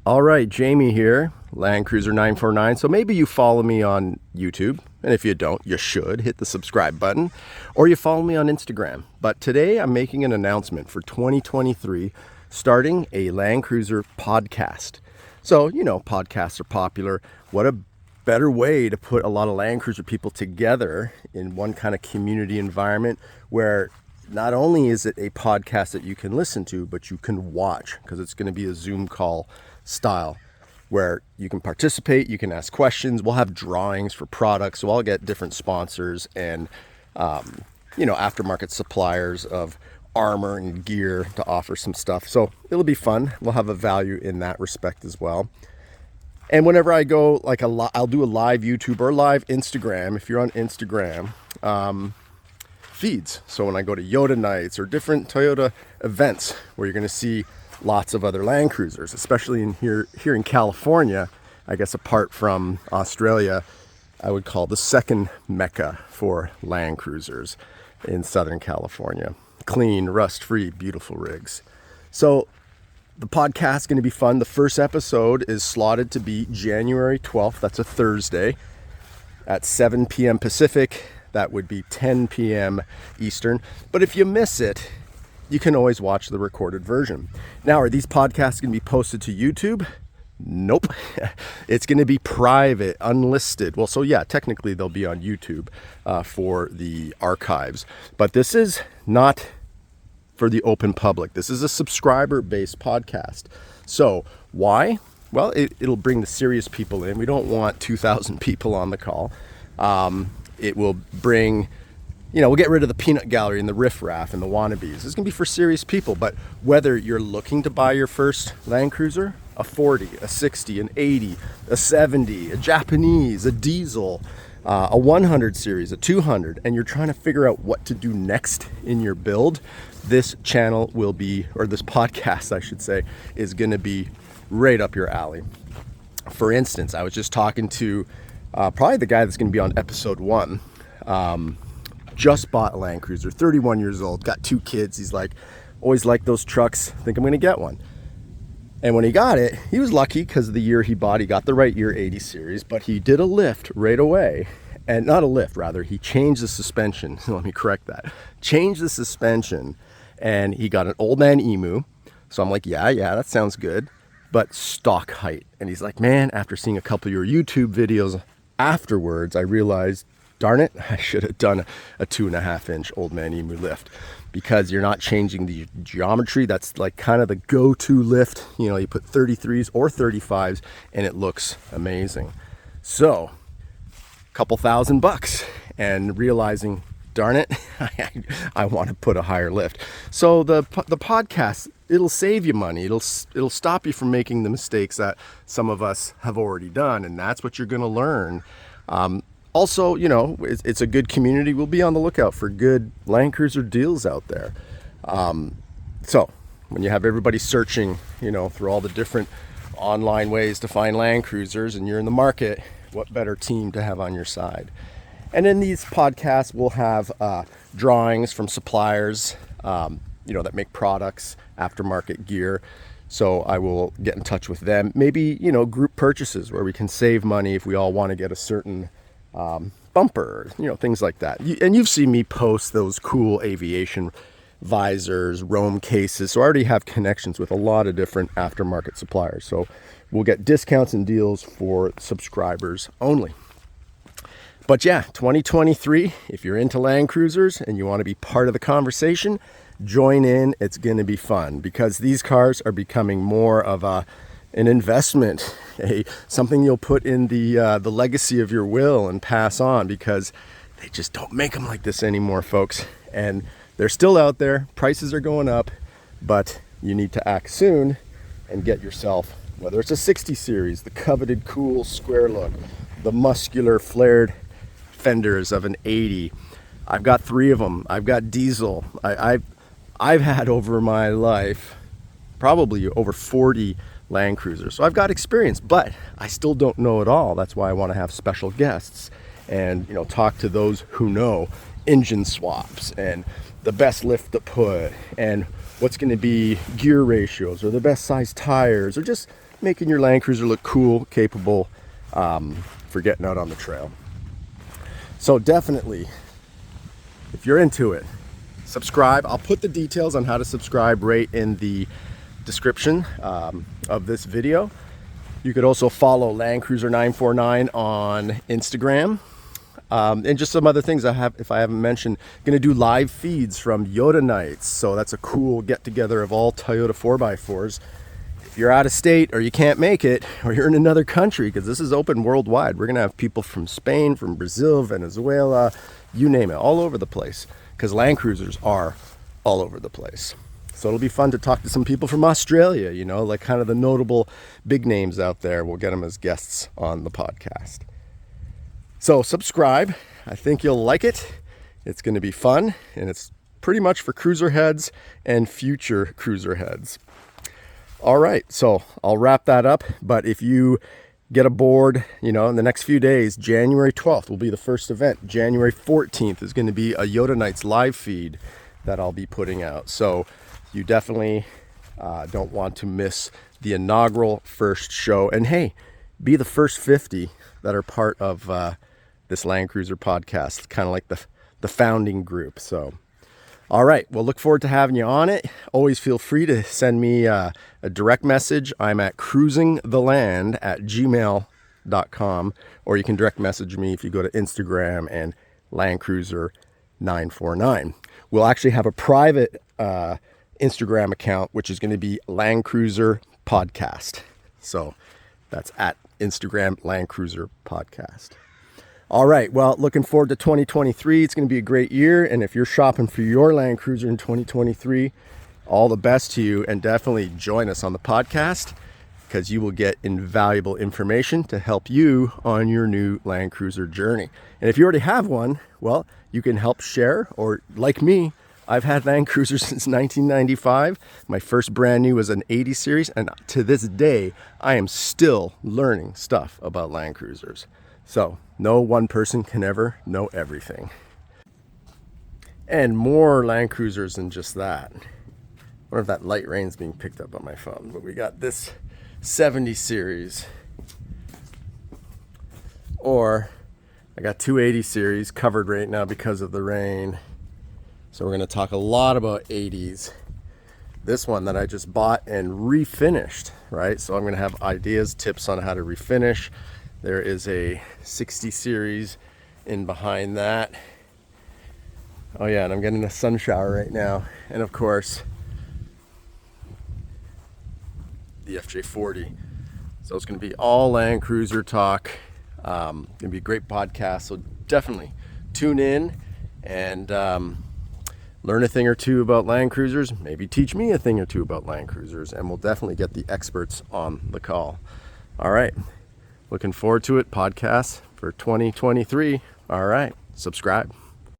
All right, Jamie here, Land Cruiser 949. So maybe you follow me on YouTube, and if you don't, you should hit the subscribe button, or you follow me on Instagram. But today I'm making an announcement for 2023, starting a Land Cruiser podcast. So, podcasts are popular. What a better way to put a lot of Land Cruiser people together in one kind of community environment where not only is it a podcast that you can listen to, but you can watch, because it's going to be a Zoom call style where you can participate, you can ask questions. We'll have drawings for products, so I'll get different sponsors and aftermarket suppliers of armor and gear to offer some stuff. So it'll be fun. We'll have a value in that respect as well. And whenever I go, I'll do a live YouTube or live Instagram. If you're on Instagram, feeds. So when I go to Yoda nights or different Toyota events where you're going to see lots of other Land Cruisers, especially here in California, I guess apart from Australia, I would call the second Mecca for Land Cruisers in Southern California. Clean, rust-free, beautiful rigs. So the podcast is going to be fun. The first episode is slotted to be January 12th. That's a Thursday at 7 p.m. Pacific. That would be 10 p.m. Eastern. But if you miss it, you can always watch the recorded version. Now, are these podcasts going to be posted to YouTube? Nope. It's going to be private, unlisted. Well, so yeah, technically they'll be on YouTube for the archives. But this is not for the open public. This is a subscriber-based podcast. So why? Well, it'll bring the serious people in. We don't want 2,000 people on the call. It will bring... we'll get rid of the peanut gallery and the riffraff and the wannabes. This is going to be for serious people. But whether you're looking to buy your first Land Cruiser, a 40, a 60, an 80, a 70, a Japanese, a diesel, a 100 series, a 200, and you're trying to figure out what to do next in your build, this channel will be, or this podcast, I should say, is going to be right up your alley. For instance, I was just talking to probably the guy that's going to be on episode 1. Just bought a Land Cruiser, 31 years old, got 2 kids. He's like, always liked those trucks, think I'm going to get one. And when he got it, he was lucky because of the year he bought. He got the right year 80 series, but he did a lift right away. And not a lift, rather, he changed the suspension. Let me correct that. Changed the suspension, and he got an old Man Emu. So I'm like, yeah, that sounds good, but stock height. And he's like, man, after seeing a couple of your YouTube videos afterwards, I realized, darn it, I should have done a 2.5-inch old Man Emu lift, because you're not changing the geometry. That's like kind of the go-to lift. You put 33s or 35s and it looks amazing. So a couple $1,000 and realizing, darn it, I want to put a higher lift. So the podcast, it'll save you money. It'll stop you from making the mistakes that some of us have already done. And that's what you're going to learn. Also, it's a good community. We'll be on the lookout for good Land Cruiser deals out there. So when you have everybody searching, through all the different online ways to find Land Cruisers and you're in the market, what better team to have on your side? And in these podcasts, we'll have drawings from suppliers, that make products, aftermarket gear. So I will get in touch with them. Maybe, group purchases where we can save money if we all want to get a certain bumper, things like that. And you've seen me post those cool aviation visors, Roam cases. So I already have connections with a lot of different aftermarket suppliers. So we'll get discounts and deals for subscribers only. But yeah, 2023, if you're into Land Cruisers and you want to be part of the conversation, join in. It's going to be fun because these cars are becoming more of an investment, something you'll put in the legacy of your will and pass on, because they just don't make them like this anymore, folks. And they're still out there. Prices are going up, but you need to act soon and get yourself, whether it's a 60 series, the coveted cool square look, the muscular flared fenders of an 80. I've got 3 of them. I've got diesel. I've had over my life probably over 40 Land Cruisers. So I've got experience, but I still don't know it all. That's why I want to have special guests and talk to those who know engine swaps and the best lift to put, and what's going to be gear ratios, or the best size tires, or just making your Land Cruiser look cool, capable for getting out on the trail. So definitely, if you're into it, subscribe. I'll put the details on how to subscribe right in the description of this video. You could also follow landcruiser949 on Instagram. And just some other things I have, if I haven't mentioned, going to do live feeds from Yoda Nights. So that's a cool get together of all Toyota 4x4s. If you're out of state, or you can't make it, or you're in another country, because this is open worldwide, we're going to have people from Spain, from Brazil, Venezuela, you name it, all over the place, because Land Cruisers are all over the place. So it'll be fun to talk to some people from Australia, you know, like kind of the notable big names out there. We'll get them as guests on the podcast. So subscribe. I think you'll like it. It's going to be fun, and it's pretty much for cruiser heads and future cruiser heads. All right, so I'll wrap that up. But if you get aboard, you know, in the next few days, January 12th will be the first event. January 14th is going to be a Yoda Nights live feed that I'll be putting out. So you definitely don't want to miss the inaugural first show. And hey, be the first 50 that are part of this Land Cruiser podcast, kind of like the founding group. So, all right, well, look forward to having you on it. Always feel free to send me a direct message. I'm at cruisingtheland@gmail.com, or you can direct message me if you go to Instagram and landcruiser949. We'll actually have a private Instagram account, which is going to be Land Cruiser Podcast. So that's at Instagram Land Cruiser Podcast. All right, well, looking forward to 2023. It's going to be a great year, and if you're shopping for your Land Cruiser in 2023, all the best to you, and definitely join us on the podcast, because you will get invaluable information to help you on your new Land Cruiser journey. And if you already have one, well, you can help share, or like me, I've had Land Cruisers since 1995. My first brand new was an 80 series, and to this day, I am still learning stuff about Land Cruisers. So no one person can ever know everything. And more Land Cruisers than just that. I wonder if that light rain's being picked up on my phone, but we got this 70 series, or I got 280 series covered right now because of the rain. So we're going to talk a lot about 80s. This one that I just bought and refinished, right? So I'm going to have ideas, tips on how to refinish. There is a 60 series in behind that. Oh yeah, and I'm getting a sun shower right now. And of course, the FJ40. So it's going to be all Land Cruiser talk. Going to be a great podcast. So definitely tune in and learn a thing or two about Land Cruisers, maybe teach me a thing or two about Land Cruisers, and we'll definitely get the experts on the call. All right, looking forward to it. Podcast for 2023. All right, subscribe.